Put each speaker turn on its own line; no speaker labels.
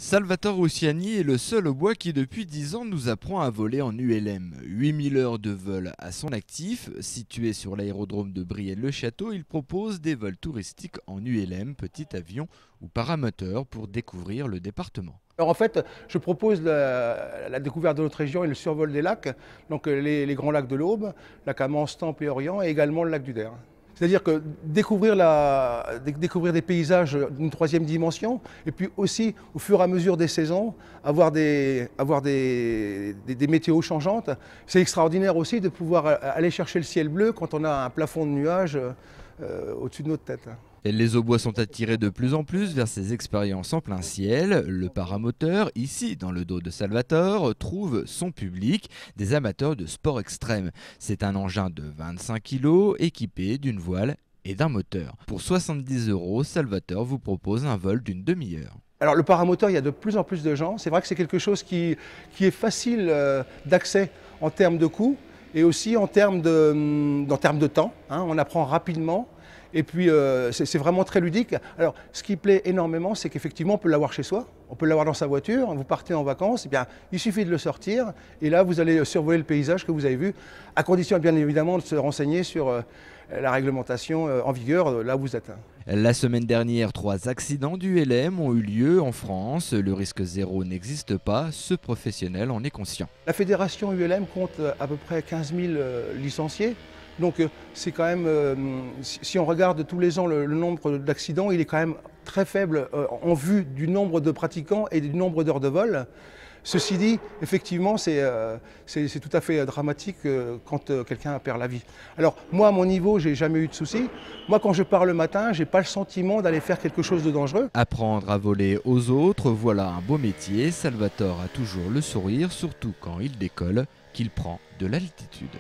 Salvatore Ossiani est le seul au bois qui depuis 10 ans nous apprend à voler en ULM. 8000 heures de vol à son actif. Situé sur l'aérodrome de Brielle-le-Château, il propose des vols touristiques en ULM, petit avion ou paramoteur pour découvrir le département.
Alors en fait, je propose la découverte de notre région et le survol des lacs, donc les grands lacs de l'Aube, lac Amance, Temple et Orient, et également le lac du Der. C'est-à-dire que découvrir des paysages d'une troisième dimension, et puis aussi, au fur et à mesure des saisons, avoir des météos changeantes. C'est extraordinaire aussi de pouvoir aller chercher le ciel bleu quand on a un plafond de nuages au-dessus de notre tête.
Et les Aubois sont attirés de plus en plus vers ces expériences en plein ciel. Le paramoteur, ici dans le dos de Salvatore, trouve son public, des amateurs de sport extrême. C'est un engin de 25 kg équipé d'une voile et d'un moteur. Pour 70 €, Salvatore vous propose un vol d'une demi-heure.
Alors le paramoteur, il y a de plus en plus de gens. C'est vrai que c'est quelque chose qui est facile d'accès en termes de coût et aussi en termes de temps. On apprend rapidement. Et puis c'est vraiment très ludique. Alors ce qui plaît énormément, c'est qu'effectivement on peut l'avoir chez soi, on peut l'avoir dans sa voiture, vous partez en vacances, et bien, il suffit de le sortir et là vous allez survoler le paysage que vous avez vu, à condition bien évidemment de se renseigner sur la réglementation en vigueur là où vous êtes.
La semaine dernière, 3 accidents d'ULM ont eu lieu en France. Le risque zéro n'existe pas, ce professionnel en est conscient.
La fédération ULM compte à peu près 15 000 licenciés. Donc c'est quand même, si on regarde tous les ans le nombre d'accidents, il est quand même très faible en vue du nombre de pratiquants et du nombre d'heures de vol. Ceci dit, effectivement, c'est tout à fait dramatique quand quelqu'un perd la vie. Alors moi, à mon niveau, j'ai jamais eu de soucis. Moi, quand je pars le matin, j'ai pas le sentiment d'aller faire quelque chose de dangereux.
Apprendre à voler aux autres, voilà un beau métier. Salvatore a toujours le sourire, surtout quand il décolle, qu'il prend de l'altitude.